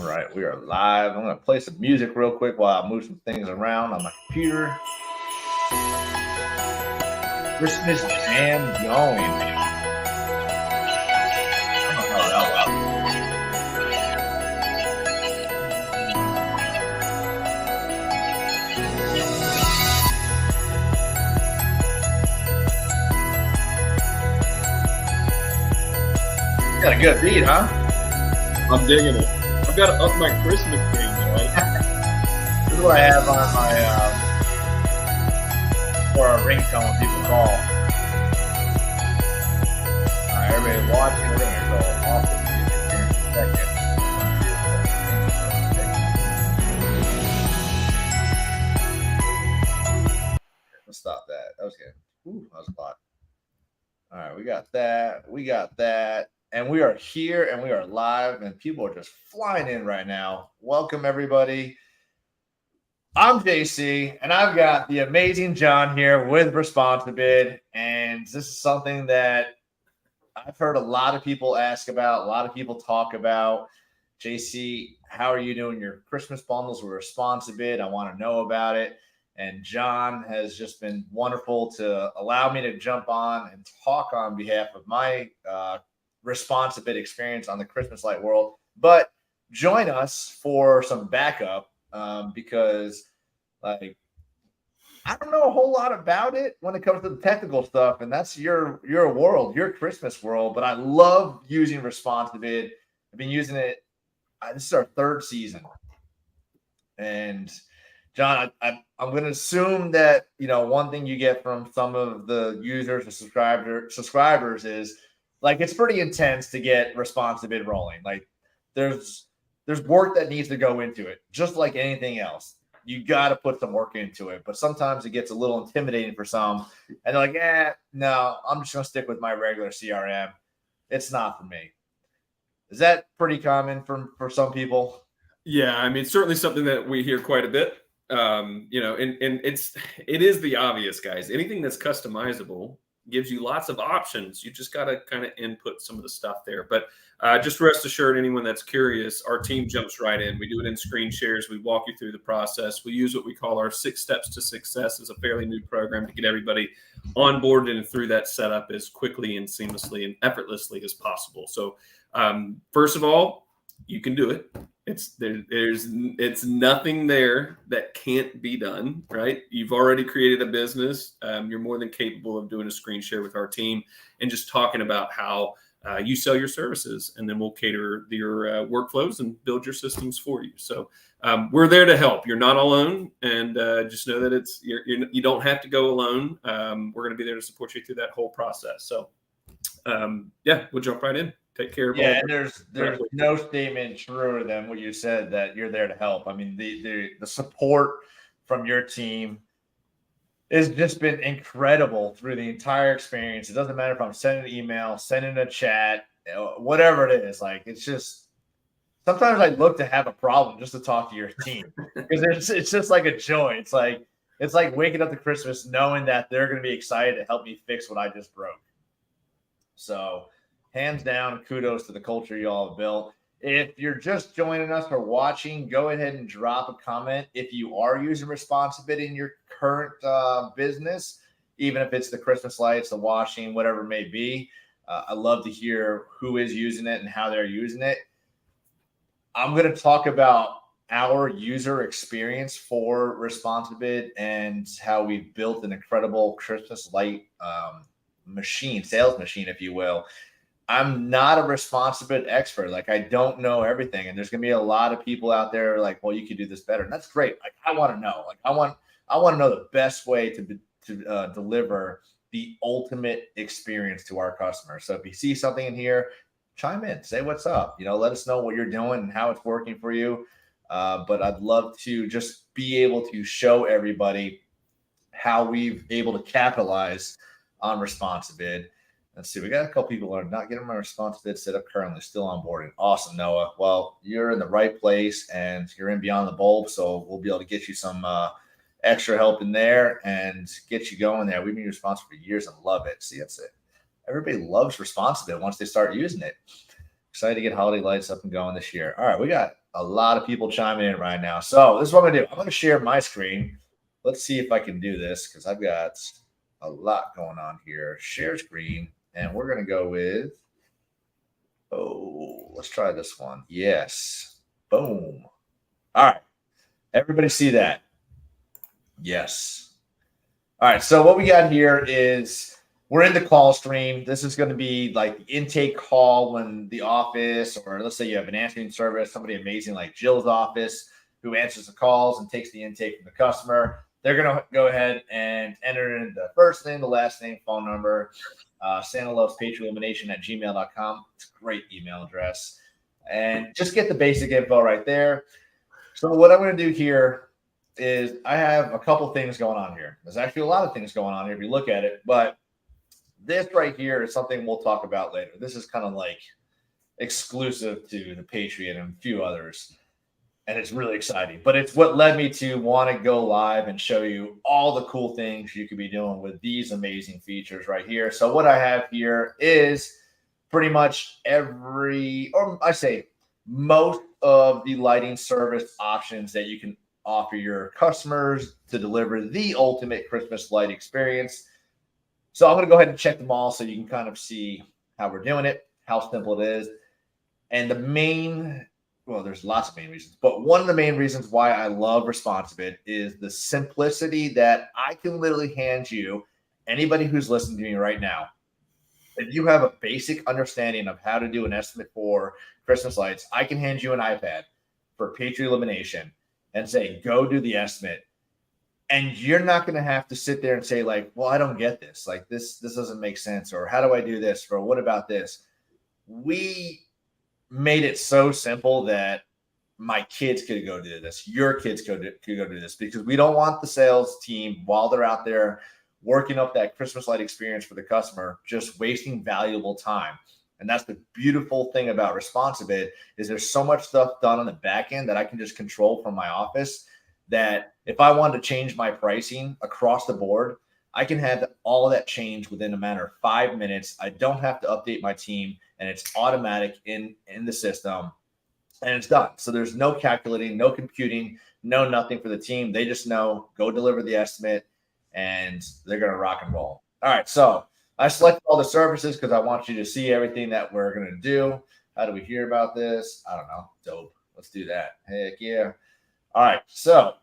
All right, we are live. I'm going to play some music real quick while I move some things around on my computer. Christmas jam going. Got a good beat, huh? I'm digging it. I've got to up my Christmas game, right? This is what I have on my for a ringtone when people call. All right, everybody watching, we're gonna go off the music here in a second. Let's stop that. That was good. Ooh, that was a lot. All right, we got that. We got that. And we are here and we are live, and people are just flying in right now. Welcome, everybody. I'm JC, and I've got the amazing John here with Responsibid. And this is something that I've heard a lot of people ask about, a lot of people talk about. JC, how are you doing your Christmas bundles with Responsibid? I want to know about it. And John has just been wonderful to allow me to jump on and talk on behalf of my Responsibid experience on the Christmas light world. But join us for some backup because I don't know a whole lot about it when it comes to the technical stuff, and that's your world, your Christmas world. But I love using Responsibid. I've been using it. This is our third season, and John, I'm going to assume that one thing you get from some of the users or subscribers is it's pretty intense to get Responsibid rolling. Like there's work that needs to go into it, just like anything else. You got to put some work into it, but sometimes it gets a little intimidating for some, and they're like, no, I'm just going to stick with my regular CRM. It's not for me. Is that pretty common for some people? Yeah, I mean, certainly something that we hear quite a bit. And it is the obvious, guys. Anything that's customizable gives you lots of options. You just got to kind of input some of the stuff there. But just rest assured, anyone that's curious, our team jumps right in. We do it in screen shares. We walk you through the process. We use what we call our 6 steps to success as a fairly new program to get everybody on board and through that setup as quickly and seamlessly and effortlessly as possible. So first of all, you can do it. It's nothing there that can't be done, right? You've already created a business. You're more than capable of doing a screen share with our team and just talking about how you sell your services, and then we'll cater your workflows and build your systems for you. So we're there to help. You're not alone, and just know that you don't have to go alone. We're going to be there to support you through that whole process. So we'll jump right in. Take care of all. And there's no statement truer than what you said, that you're there to help. I mean, the support from your team has just been incredible through the entire experience. It doesn't matter if I'm sending an email, sending a chat, whatever it is. It's just sometimes I look to have a problem just to talk to your team because it's just like a joy. It's like waking up to Christmas knowing that they're going to be excited to help me fix what I just broke. So hands down, kudos to the culture you all have built. If you're just joining us or watching, go ahead and drop a comment if you are using Responsibid in your current business, even if it's the Christmas lights, the washing, whatever it may be. I love to hear who is using it and how they're using it. I'm going to talk about our user experience for Responsibid and how we've built an incredible Christmas light sales machine, if you will. I'm not a Responsibid expert. I don't know everything. And there's going to be a lot of people out there well, you could do this better. And that's great. I want to know. I want to know the best way to deliver the ultimate experience to our customers. So if you see something in here, chime in, say what's up. Let us know what you're doing and how it's working for you. But I'd love to just be able to show everybody how we've able to capitalize on Responsibid. Let's see. We got a couple people who are not getting my Responsibid set up currently, still onboarding. Awesome, Noah. Well, you're in the right place and you're in Beyond the Bulb, so we'll be able to get you some extra help in there and get you going there. We've been responsible for years and love it. See, that's it. Everybody loves Responsibid once they start using it. Excited to get holiday lights up and going this year. All right, we got a lot of people chiming in right now. So this is what I'm going to do. I'm going to share my screen. Let's see if I can do this because I've got a lot going on here. Share screen. And we're going to go with, let's try this one. Yes. Boom. All right. Everybody see that? Yes. All right. So what we got here is we're in the call stream. This is going to be like the intake call when the office, or let's say you have an answering service, somebody amazing like Jill's office who answers the calls and takes the intake from the customer. They're going to go ahead and enter in the first name, the last name, phone number. Santa loves patriotelimination@gmail.com. It's a great email address. And just get the basic info right there. So what I'm going to do here is I have a couple things going on here. There's actually a lot of things going on here if you look at it, but this right here is something we'll talk about later. This is kind of like exclusive to the Patriot and a few others. And it's really exciting, but it's what led me to want to go live and show you all the cool things you could be doing with these amazing features right here. So what I have here is pretty much most of the lighting service options that you can offer your customers to deliver the ultimate Christmas light experience. So I'm going to go ahead and check them all so you can kind of see how we're doing it, how simple it is. And there's lots of main reasons, but one of the main reasons why I love Responsibid is the simplicity that I can literally hand you, anybody who's listening to me right now. If you have a basic understanding of how to do an estimate for Christmas lights, I can hand you an iPad for Patriot Elimination and say, go do the estimate. And you're not going to have to sit there and say like, well, I don't get this. Like this doesn't make sense. Or how do I do this? Or what about this? We made it so simple that my kids could go do this. Your kids could go do this because we don't want the sales team while they're out there working up that Christmas light experience for the customer, just wasting valuable time. And that's the beautiful thing about Responsibid is there's so much stuff done on the back end that I can just control from my office that if I wanted to change my pricing across the board, I can have all of that change within a matter of 5 minutes. I don't have to update my team, and it's automatic in the system, and it's done. So there's no calculating, no computing, no nothing for the team. They just know, go deliver the estimate, and they're going to rock and roll. All right, so I selected all the services because I want you to see everything that we're going to do. How do we hear about this? I don't know. Dope. Let's do that. Heck yeah. All right, so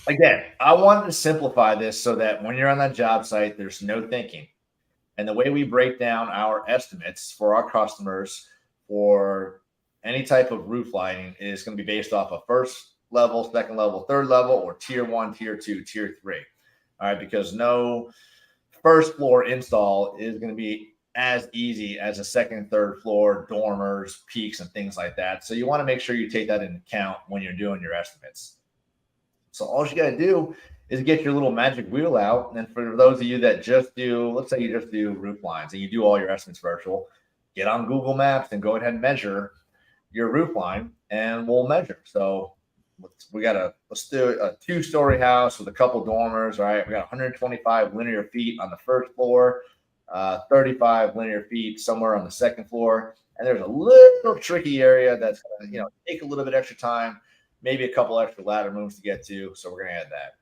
again, I wanted to simplify this so that when you're on that job site, there's no thinking. And the way we break down our estimates for our customers for any type of roof lighting is going to be based off of first level, second level, third level, or tier 1, tier 2, tier 3. All right, because no first floor install is going to be as easy as a second, third floor, dormers, peaks, and things like that. So you want to make sure you take that into account when you're doing your estimates. So all you got to do is get your little magic wheel out. And for those of you that just do, let's say you just do roof lines and you do all your estimates virtual, get on Google Maps and go ahead and measure your roof line and we'll measure. So let's do a 2-story house with a couple dormers. All right. We got 125 linear feet on the first floor, 35 linear feet somewhere on the second floor. And there's a little tricky area that's going to, take a little bit extra time, maybe a couple extra ladder moves to get to. So we're going to add that.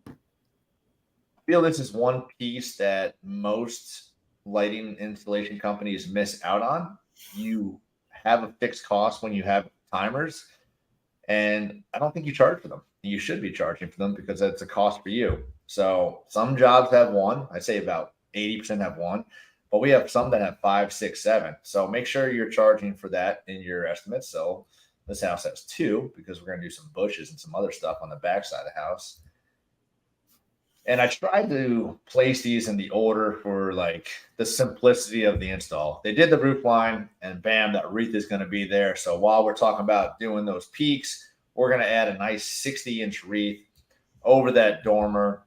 I feel this is one piece that most lighting installation companies miss out on. You have a fixed cost when you have timers, and I don't think you charge for them. You should be charging for them because that's a cost for you. So some jobs have one. I'd say about 80% have one, but we have some that have 5, 6, 7. So make sure you're charging for that in your estimates. So this house has 2 because we're going to do some bushes and some other stuff on the back side of the house. And I tried to place these in the order for like the simplicity of the install. They did the roof line and bam, that wreath is going to be there. So while we're talking about doing those peaks, we're going to add a nice 60-inch wreath over that dormer.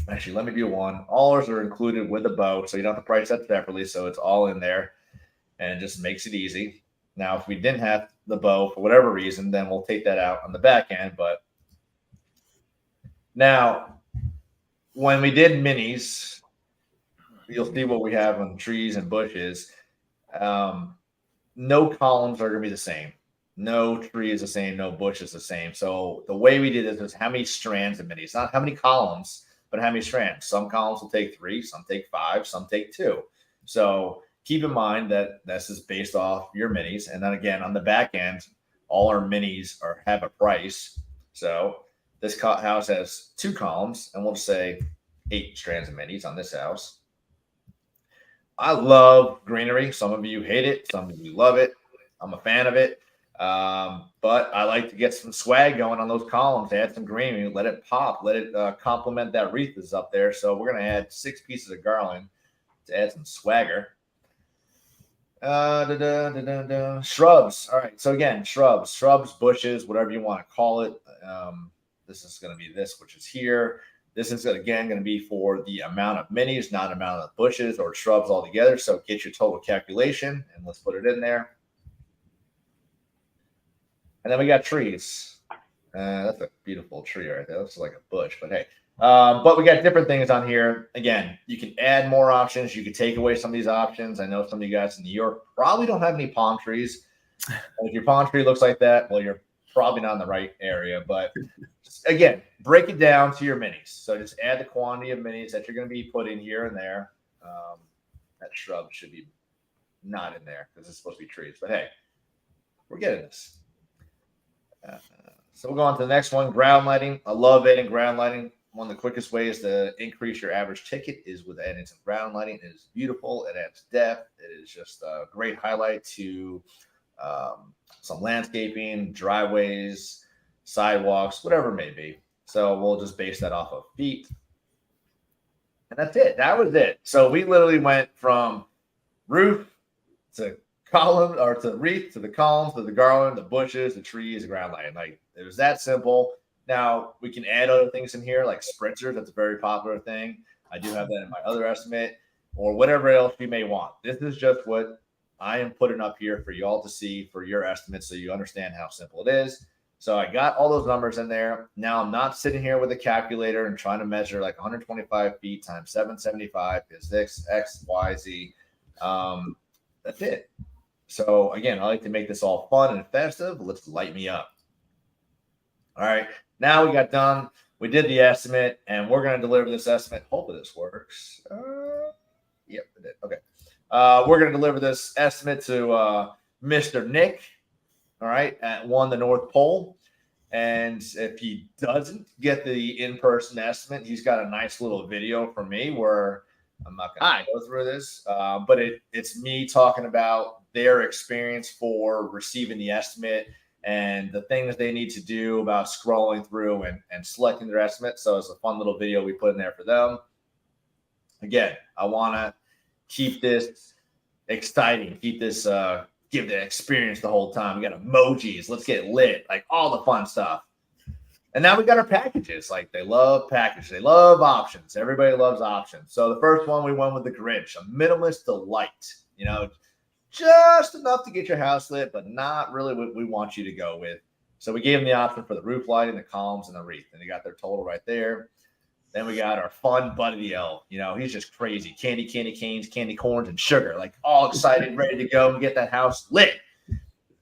Actually, let me do one. All ours are included with the bow, so you don't have to price that separately. So it's all in there and it just makes it easy. Now, if we didn't have the bow for whatever reason, then we'll take that out on the back end. But now, when we did minis, you'll see what we have on trees and bushes. no columns are going to be the same. No tree is the same. No bush is the same. So the way we did this is how many strands of minis, not how many columns, but how many strands. Some columns will take 3, some take 5, some take 2. So keep in mind that this is based off your minis. And then again, on the back end, all our minis have a price. So this house has 2 columns, and we'll just say 8 strands of minis on this house. I love greenery. Some of you hate it. Some of you love it. I'm a fan of it. But I like to get some swag going on those columns, add some greenery, let it pop, let it complement that wreath that's up there. So we're going to add 6 pieces of garland to add some swagger. Shrubs. All right. So again, shrubs, bushes, whatever you want to call it. This is going to be this, which is here. This is again going to be for the amount of minis, not amount of bushes or shrubs altogether. So get your total calculation and let's put it in there. And then we got trees. That's a beautiful tree right there. Looks like a bush, but hey. But we got different things on here. Again, you can add more options. You can take away some of these options. I know some of you guys in New York probably don't have any palm trees. If your palm tree looks like that, well, you're probably not in the right area. But again, break it down to your minis. So just add the quantity of minis that you're going to be putting here and there. That shrub should be not in there because it's supposed to be trees. But hey, we're getting this. So we'll go on to the next one, ground lighting. I love adding ground lighting. One of the quickest ways to increase your average ticket is with adding some ground lighting. It is beautiful. It adds depth. It is just a great highlight to some landscaping, driveways, sidewalks, whatever it may be. So we'll just base that off of feet. And that's it. That was it. So we literally went from roof to column or to wreath to the columns to the garland, the bushes, the trees, the ground lighting. Like it was that simple. Now we can add other things in here like spritzers. That's a very popular thing. I do have that in my other estimate or whatever else you may want. This is just what I am putting up here for y'all to see for your estimate so you understand how simple it is. So I got all those numbers in there. Now I'm not sitting here with a calculator and trying to measure like 125 feet times 775 is this X, Y, Z. That's it. So again, I like to make this all fun and festive. Let's light me up. All right. Now we got done. We did the estimate and we're going to deliver this estimate. Hopefully this works. Yep, it did. Okay. We're going to deliver this estimate to Mr. Nick. All right. At the North Pole. And if he doesn't get the in-person estimate, he's got a nice little video for me where I'm not going to go through this, but it's me talking about their experience for receiving the estimate and the things they need to do about scrolling through and selecting their estimate. So it's a fun little video we put in there for them. Again, I want to keep this exciting, keep this, give the experience the whole time. We got emojis. Let's get lit, like all the fun stuff. And now we got our packages. Like they love packages. They love options. Everybody loves options. So the first one we went with the Grinch, a minimalist delight. You know, just enough to get your house lit, but not really what we want you to go with. So we gave them the option for the roof lighting, the columns, and the wreath. And they got their total right there. Then we got our fun Buddy the Elf. You know, he's just crazy. Candy canes, candy corns, and sugar. Like all excited, ready to go and get that house lit.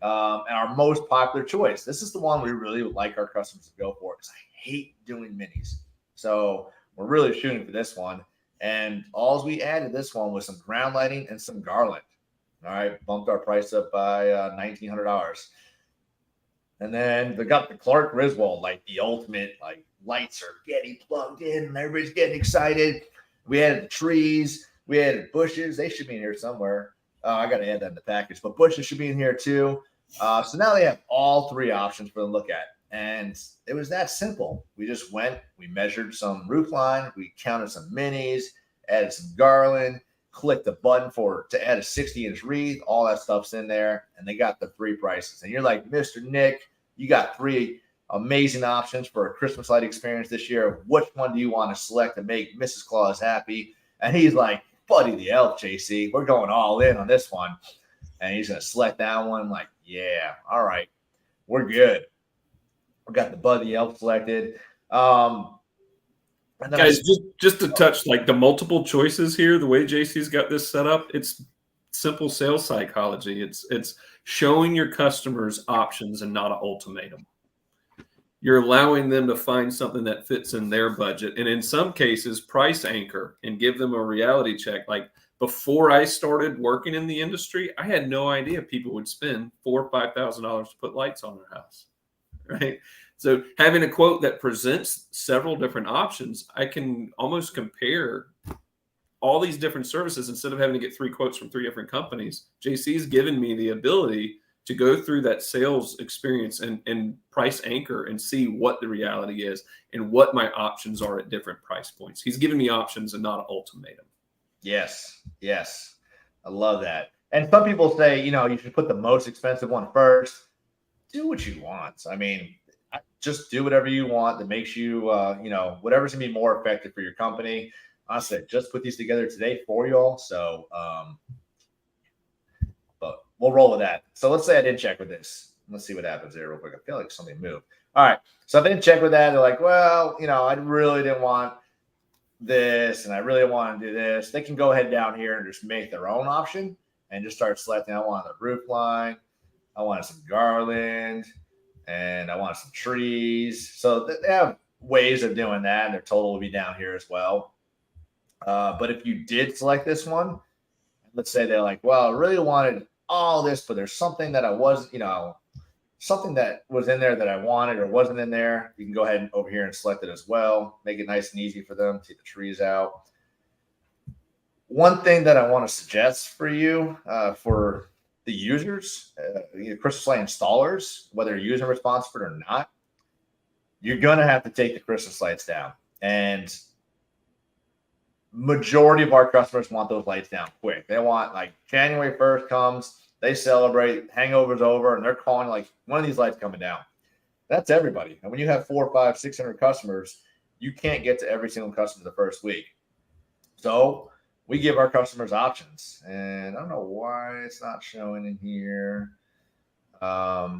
And our most popular choice. This is the one we really would like our customers to go for because I hate doing minis. So we're really shooting for this one. And all we added this one was some ground lighting and some garland. All right, bumped our price up by $1,900. And then they got the Clark Griswold, like the ultimate, like lights are getting plugged in and everybody's getting excited. We added the trees, we added bushes. They should be in here somewhere. I got to add that in the package, but bushes should be in here too. So now they have all 3 options for them to look at. And it was that simple. We just went, we measured some roof line, we counted some minis, added some garland, clicked the button to add a 60-inch wreath. All that stuff's in there. And they got the 3 prices. And you're like, Mr. Nick, you got 3 amazing options for a Christmas light experience this year. Which one do you want to select to make Mrs. Claus happy? And he's like, Buddy the Elf, JC. We're going all in on this one. And he's going to select that one. Like, yeah, all right. We're good. We got the Buddy the Elf selected. Guys, just to touch like the multiple choices here, the way JC's got this set up, it's simple sales psychology. It's showing your customers options and not an ultimatum. You're allowing them to find something that fits in their budget. And in some cases, price anchor and give them a reality check. Like before I started working in the industry, I had no idea people would spend $4,000 or $5,000 to put lights on their house, right? So having a quote that presents several different options, I can almost compare all these different services instead of having to get 3 quotes from 3 different companies. JC's given me the ability to go through that sales experience and price anchor and see what the reality is and what my options are at different price points. He's given me options and not an ultimatum. Yes. Yes. I love that. And some people say, you should put the most expensive one first. Do what you want. I mean, just do whatever you want that makes you, whatever's going to be more effective for your company. Honestly, just put these together today for you all. So, but we'll roll with that. So let's say I did check with this. Let's see what happens there real quick. I feel like something moved. All right. So if I didn't check with that, they're like, well, I really didn't want this and I really want to do this. They can go ahead down here and just make their own option and just start selecting. I want the roof line. I wanted some garland and I wanted some trees. So they have ways of doing that. And their total will be down here as well. But if you did select this one, let's say they're like, well, I really wanted all this, but there's something that I was, something that was in there that I wanted or wasn't in there. You can go ahead and over here and select it as well. Make it nice and easy for them. Take the trees out. One thing that I want to suggest for you, for the users, Christmas light installers, whether you're using Responsibid or not, you're going to have to take the Christmas lights down. And majority of our customers want those lights down quick. They want, like, January 1st comes, they celebrate, hangover's over, and they're calling like one of these lights coming down. That's everybody. And when you have 400, 500, 600 customers, you can't get to every single customer the first week. So we give our customers options, and I don't know why it's not showing in here. I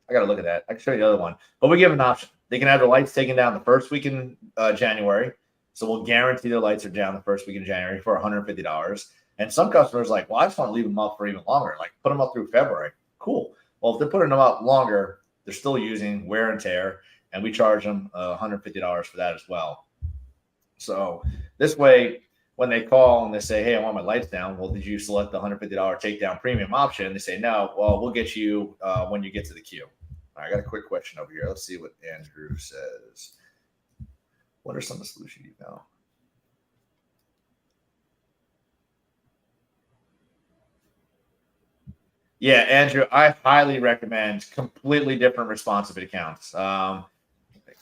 got to look at that. I can show you the other one, but we give an option. They can have their lights taken down the first week in January. So we'll guarantee their lights are down the first week in January for $150. And some customers are like, well, I just want to leave them up for even longer. Like, put them up through February. Cool. Well, if they're putting them up longer, they're still using wear and tear, and we charge them $150 for that as well. So this way, when they call and they say, hey, I want my lights down, well, did you select the $150 takedown premium option? They say, no. Well, we'll get you when you get to the queue. All right, I got a quick question over here. Let's see what Andrew says. What are some of the solutions you know? Yeah, Andrew, I highly recommend completely different Responsibid accounts.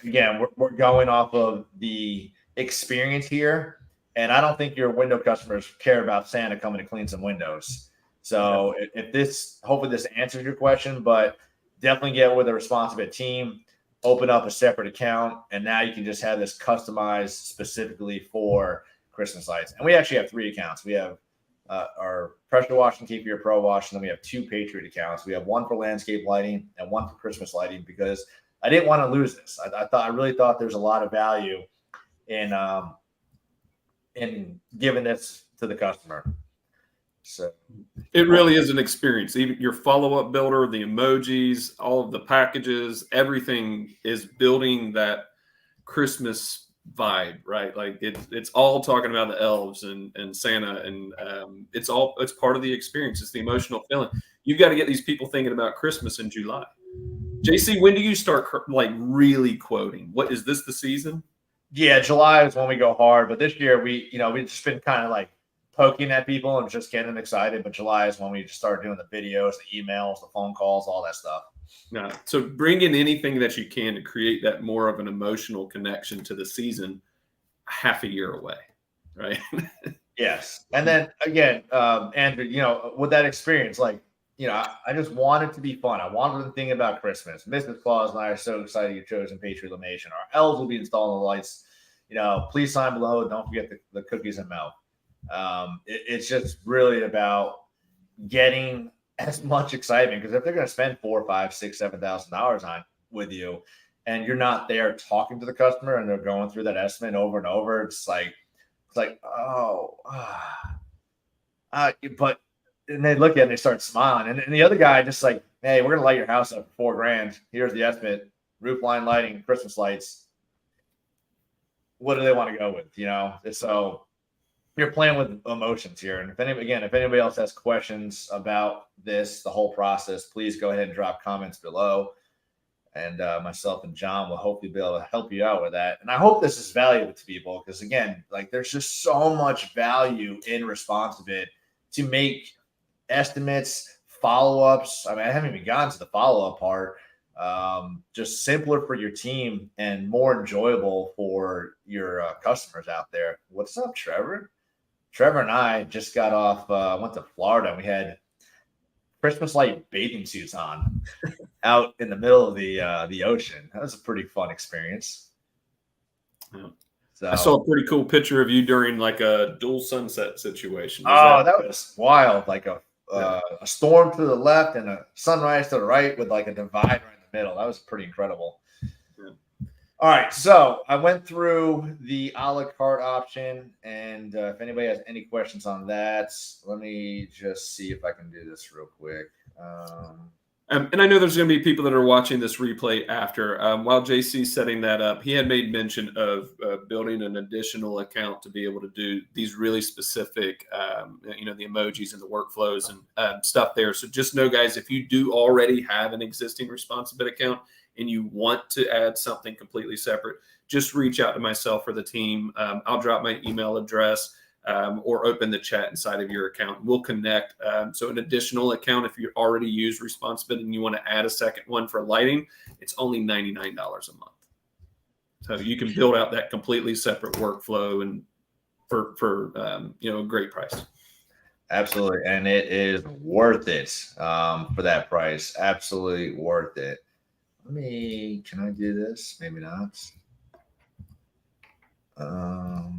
Again, we're going off of the experience here, and I don't think your window customers care about Santa coming to clean some windows. So if this, hopefully this answers your question, but definitely get with a Responsibid team, open up a separate account, and now you can just have this customized specifically for Christmas lights. And we actually have 3 accounts. We have our pressure wash and keep your pro wash, and then we have 2 Patriot accounts. We have one for landscape lighting and one for Christmas lighting because I didn't want to lose this. I really thought there's a lot of value in giving this to the customer. So it really is an experience. Even your follow-up builder, the emojis, all of the packages, everything is building that Christmas vibe, right? Like it's all talking about the elves and Santa, and it's part of the experience. It's the emotional feeling. You've got to get these people thinking about Christmas in July. JC, when do you start like really quoting? What is this the season? Yeah, July is when we go hard, but this year we've just been kind of like poking at people and just getting them excited. But July is when we just start doing the videos, the emails, the phone calls, all that stuff. No, so bring in anything that you can to create that more of an emotional connection to the season half a year away, right? Yes. And then again, Andrew, with that experience, like, I just want it to be fun. I wanted to think about Christmas. Mrs. Claus and I are so excited you chose Patriot Illumination. Our elves will be installing the lights. Please sign below. Don't forget the cookies and milk. It's just really about getting as much excitement, because if they're going to spend $4,000, $5,000, $6,000, $7,000 on with you, and you're not there talking to the customer and they're going through that estimate over and over, but and they look at it and they start smiling. And the other guy just like, hey, we're going to light your house up for $4,000. Here's the estimate, roof line lighting, Christmas lights. What do they want to go with? So you're playing with emotions here. And if anybody else has questions about this, the whole process, please go ahead and drop comments below. And myself and John will hopefully be able to help you out with that. And I hope this is valuable to people because, again, like there's just so much value in Responsibid to make estimates, follow-ups. I mean, I haven't even gotten to the follow-up part. Just simpler for your team and more enjoyable for your customers out there. What's up, Trevor? Trevor and I just got off, went to Florida, and we had Christmas light bathing suits on out in the middle of the ocean. That was a pretty fun experience. Yeah. So, I saw a pretty cool picture of you during like a dual sunset situation. That was wild. Like a storm to the left and a sunrise to the right with like a divide right in the middle. That was pretty incredible. All right, so I went through the a la carte option, and if anybody has any questions on that, let me just see if I can do this real quick. And I know there's going to be people that are watching this replay after. While JC's setting that up, he had made mention of building an additional account to be able to do these really specific, the emojis and the workflows and stuff there. So just know, guys, if you do already have an existing Responsibid account, and you want to add something completely separate, just reach out to myself or the team. I'll drop my email address or open the chat inside of your account. We'll connect. So an additional account, if you already use Responsibid and you want to add a second one for lighting, it's only $99 a month. So you can build out that completely separate workflow and for a great price. Absolutely. And it is worth it for that price. Absolutely worth it. Can I do this? Maybe not. All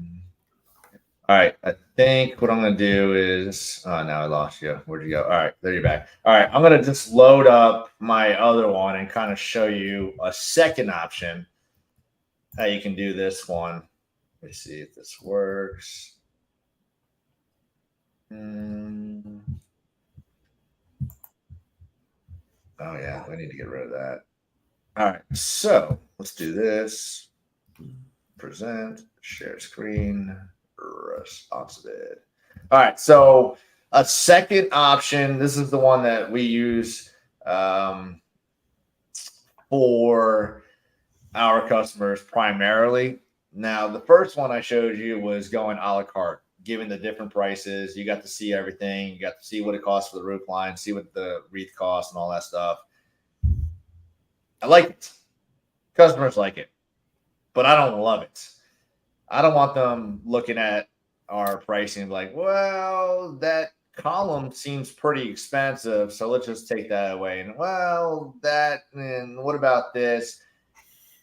right. I think what I'm going to do is, now I lost you. Where'd you go? All right. There you're back. All right. I'm going to just load up my other one and kind of show you a second option, how you can do this one. Let me see if this works. Oh yeah. We need to get rid of that. All right, so let's do this. Present, share screen, Responsibid. All right, so a second option. This is the one that we use for our customers primarily. Now, the first one I showed you was going a la carte, giving the different prices. You got to see everything. You got to see what it costs for the roof line, see what the wreath costs and all that stuff. I like it. Customers like it, but I don't love it. I don't want them looking at our pricing like, well, that column seems pretty expensive, so let's just take that away. And and what about this?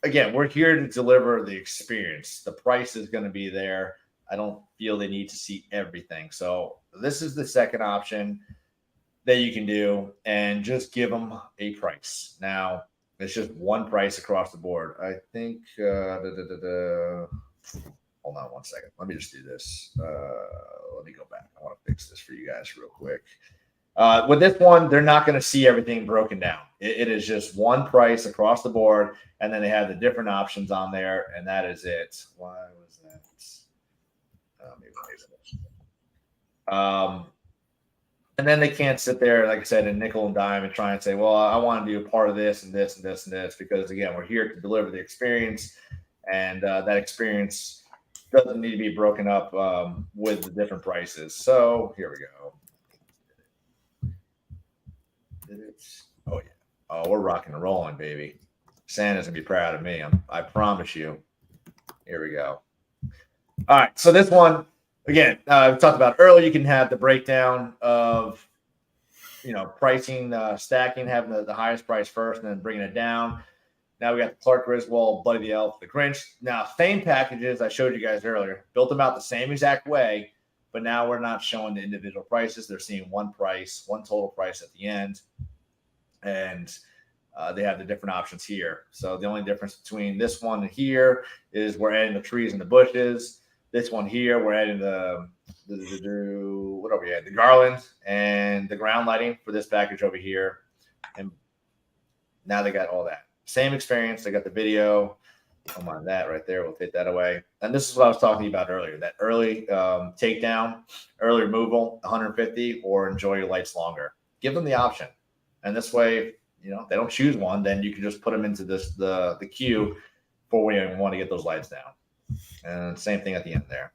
Again, we're here to deliver the experience. The price is going to be there. I don't feel they need to see everything. So this is the second option that you can do, and just give them a price. Now, it's just one price across the board. I think, hold on one second. Let me just do this. Let me go back. I want to fix this for you guys real quick. With this one, they're not going to see everything broken down. It is just one price across the board, and then they have the different options on there, and that is it. Why was that? And then they can't sit there, like I said, and nickel and dime and try and say, well, I want to do a part of this and this and this and this, because, again, we're here to deliver the experience, and that experience doesn't need to be broken up with the different prices. So here we go. Oh, yeah. Oh, we're rocking and rolling, baby. Santa's going to be proud of me. I promise you. Here we go. All right. So this one, again, we talked about earlier, you can have the breakdown of, pricing, stacking, having the highest price first and then bringing it down. Now we got the Clark Griswold, Buddy the Elf, the Grinch. Now, same packages I showed you guys earlier, built them out the same exact way, but now we're not showing the individual prices. They're seeing one price, one total price at the end, and they have the different options here. So the only difference between this one and here is we're adding the trees and the bushes. This one here, we're adding what are we at? The garlands and the ground lighting for this package over here. And now they got all that. Same experience. They got the video. Come on, that right there. We'll take that away. And this is what I was talking about earlier, that early takedown, early removal, 150, or enjoy your lights longer. Give them the option. And this way, you know, if they don't choose one, then you can just put them into the queue for when you want to get those lights down. And same thing at the end there.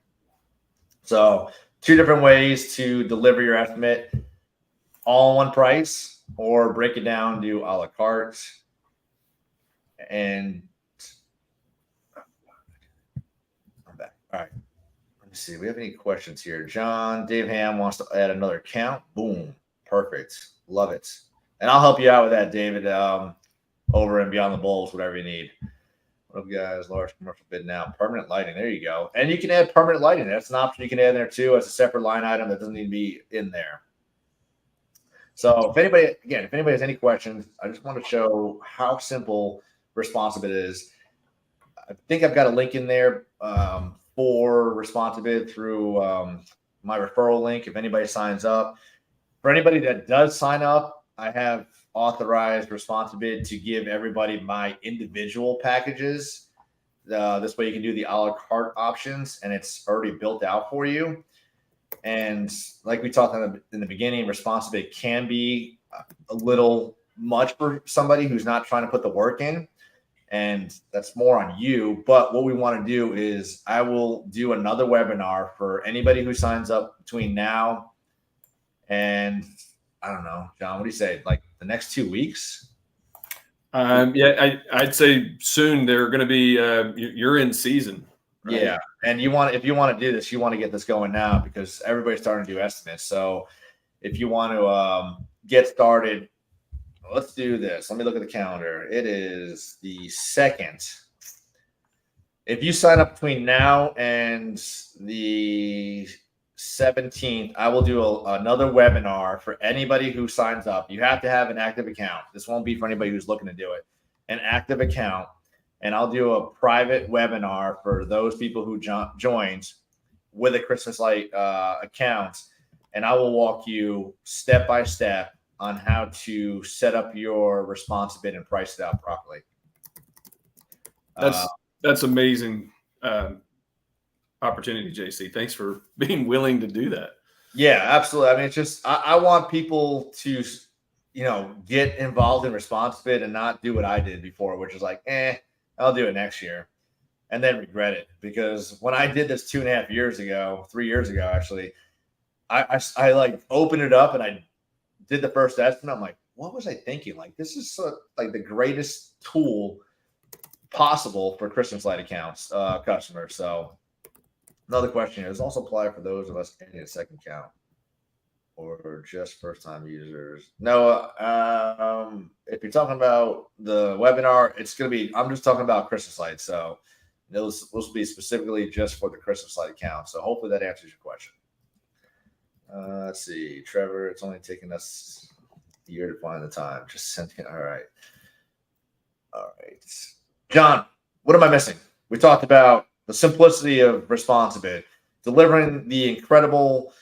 So 2 different ways to deliver your estimate, all in one price, or break it down, do a la carte. And I'm back. All right. Let me see. We have any questions here? John, Dave Ham wants to add another account. Boom. Perfect. Love it. And I'll help you out with that, David, over and Beyond the Bulls, whatever you need. What up, guys? Large commercial bid now. Permanent lighting. There you go. And you can add permanent lighting. That's an option you can add there, too, as a separate line item that doesn't need to be in there. So if anybody has any questions, I just want to show how simple Responsibid is. I think I've got a link in there for Responsibid through my referral link if anybody signs up. For anybody that does sign up, I have authorized Responsibid to give everybody my individual packages. This way you can do the a la carte options, and it's already built out for you. And like we talked in the beginning, Responsibid can be a little much for somebody who's not trying to put the work in. And that's more on you. But what we want to do is I will do another webinar for anybody who signs up between now and, I don't know, John, what do you say? Like the next 2 weeks? Yeah, I'd say soon they're going to be, you're in season. Right? Yeah. And if you want to do this, you want to get this going now because everybody's starting to do estimates. So if you want to get started, let's do this. Let me look at the calendar. It is the 2nd. If you sign up between now and the 17th, I will do another webinar for anybody who signs up. You have to have an active account. This won't be for anybody who's looking to do it. An active account. And I'll do a private webinar for those people who joined with a Christmas light account. And I will walk you step by step on how to set up your Responsibid and price it out properly. That's amazing opportunity, JC. Thanks for being willing to do that. Yeah, absolutely. I mean, it's just I want people to, get involved in Responsibid and not do what I did before, which is like, I'll do it next year, and then regret it. Because when I did this 3 years ago, actually, I like opened it up and I did the first estimate. I'm like, what was I thinking? Like, this is like the greatest tool possible for Christmas light accounts customers. So another question here is also apply for those of us getting a second account or just first-time users. No, if you're talking about the webinar, it's going to be, I'm just talking about Christmas lights. So those will be specifically just for the Christmas light account. So hopefully that answers your question. Let's see, Trevor, it's only taken us a year to find the time. Just sent it. All right. John, what am I missing? We talked about the simplicity of Responsibid, delivering the incredible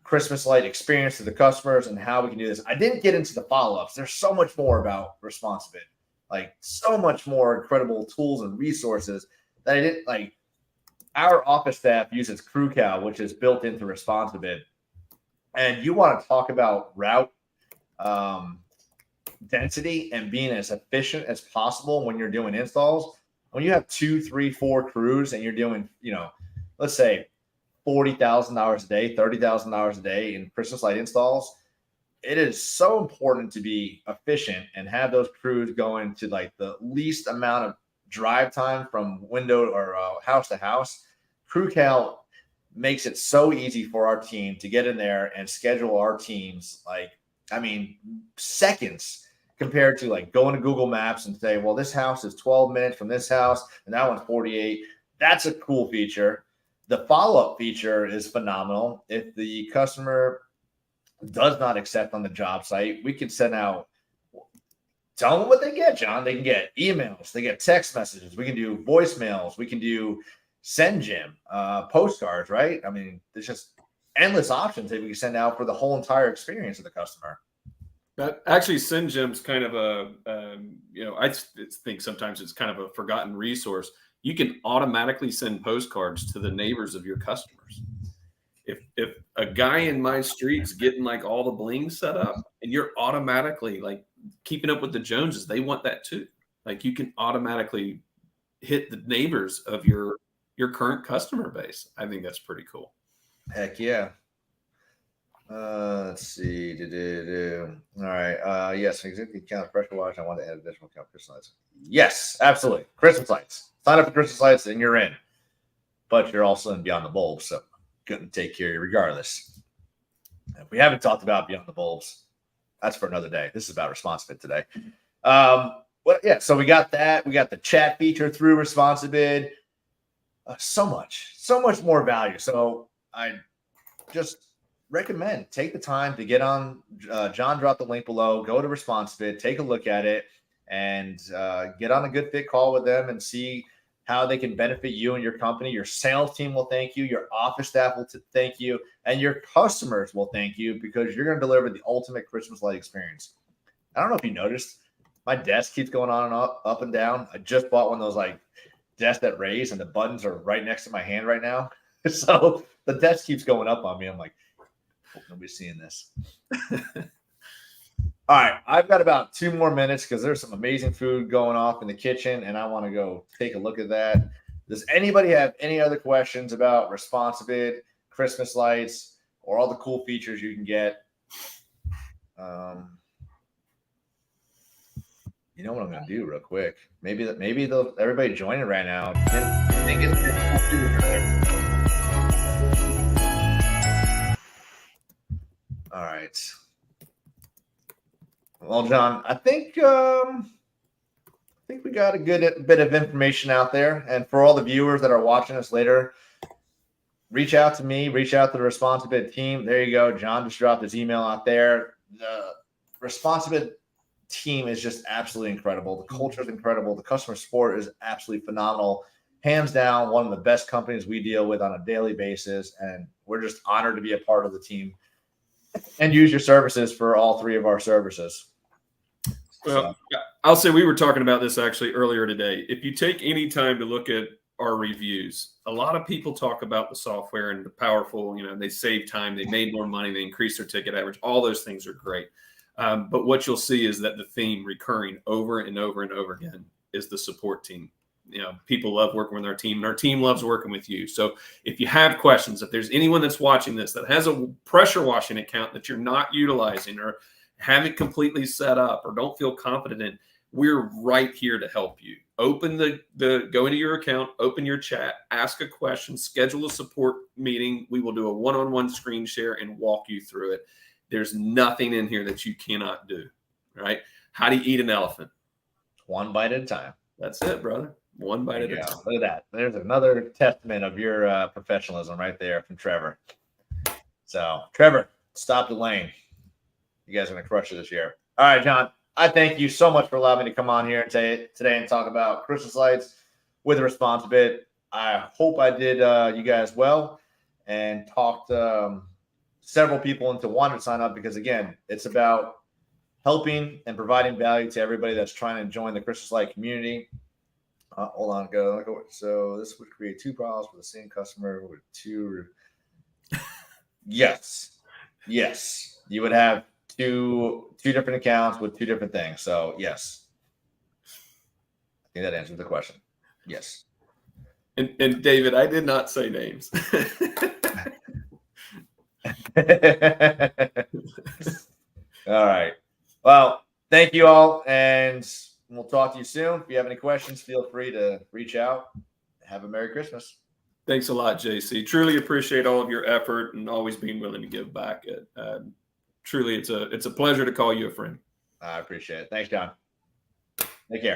Christmas light experience to the customers and how we can do this. I didn't get into the follow-ups. There's so much more about Responsibid, like so much more incredible tools and resources that I didn't like. Our office staff uses CrewCal, which is built into Responsibid. And you want to talk about route density and being as efficient as possible when you're doing installs. When you have 2, 3, 4 crews and you're doing, let's say $40,000 a day, $30,000 a day in Christmas light installs, it is so important to be efficient and have those crews going to like the least amount of drive time from window or house to house. CrewCal makes it so easy for our team to get in there and schedule our teams seconds compared to like going to Google Maps and say, well, this house is 12 minutes from this house and that one's 48. That's a cool feature. The follow-up feature is phenomenal. If the customer does not accept on the job site, we can send out, tell them what they get, John. They can get emails, they get text messages, we can do voicemails, we can do send Jim, postcards, right? I mean, there's just endless options that we can send out for the whole entire experience of the customer. That actually, SendJim's kind of I think sometimes it's kind of a forgotten resource. You can automatically send postcards to the neighbors of your customers. If a guy in my street's getting like all the bling set up, and you're automatically like keeping up with the Joneses, they want that too. Like you can automatically hit the neighbors of your current customer base. I think that's pretty cool. Heck yeah. Let's see. All right. Yes, existing account pressure wash. I want to add additional account Christmas lights. Yes, absolutely. Christmas lights. Sign up for Christmas lights and you're in. But you're also in Beyond the Bulbs, so couldn't take care of you regardless. If we haven't talked about Beyond the Bulbs, that's for another day. This is about Responsibid today. So we got that. We got the chat feature through Responsibid. So much more value. So I just recommend take the time to get on. John dropped the link below. Go to Responsibid, take a look at it, and get on a good fit call with them and see how they can benefit you and your company. Your sales team will thank you. Your office staff will thank you, and your customers will thank you because you're going to deliver the ultimate Christmas light experience. I don't know if you noticed, my desk keeps going on and up and down. I just bought one of those like desks that raise, and the buttons are right next to my hand right now. So the desk keeps going up on me. I'm like, hope nobody's seeing this. All right, I've got about 2 more minutes because there's some amazing food going off in the kitchen, and I want to go take a look at that. Does anybody have any other questions about Responsibid, Christmas lights, or all the cool features you can get? You know what I'm going to do real quick? Maybe everybody joining right now. All right. Well, John, I think we got a good bit of information out there. And for all the viewers that are watching us later, reach out to me, reach out to the Responsibid team. There you go. John just dropped his email out there. The Responsibid team is just absolutely incredible. The culture is incredible. The customer support is absolutely phenomenal. Hands down, one of the best companies we deal with on a daily basis. And we're just honored to be a part of the team and use your services for all 3 of our services. Well, I'll say we were talking about this actually earlier today. If you take any time to look at our reviews, a lot of people talk about the software and the powerful, they save time, they made more money, they increased their ticket average. All those things are great. But what you'll see is that the theme recurring over and over and over again is the support team. People love working with our team, and our team loves working with you. So if you have questions, if there's anyone that's watching this that has a pressure washing account that you're not utilizing or haven't completely set up or don't feel confident in, we're right here to help you. Open go into your account, open your chat, ask a question, schedule a support meeting. We will do a one-on-one screen share and walk you through it. There's nothing in here that you cannot do, right? How do you eat an elephant? 1 bite at a time. That's it, brother. 1 bite at a time. Look at that. There's another testament of your professionalism right there from Trevor. So, Trevor, stop delaying. You guys are going to crush it this year. All right, John, I thank you so much for allowing me to come on here today and talk about Christmas lights with Responsibid. I hope I did you guys well and talked several people into wanting to sign up because, again, it's about helping and providing value to everybody that's trying to join the Christmas light community. Hold on, go. So this would create 2 problems for the same customer with 2. Yes. You would have two different accounts with 2 different things. So yes, I think that answers the question. Yes. And David, I did not say names. All right. Well, thank you all, and we'll talk to you soon. If you have any questions, feel free to reach out. Have a Merry Christmas. Thanks a lot, JC. Truly appreciate all of your effort and always being willing to give back. Truly, it's a pleasure to call you a friend. I appreciate it. Thanks, John. Take care.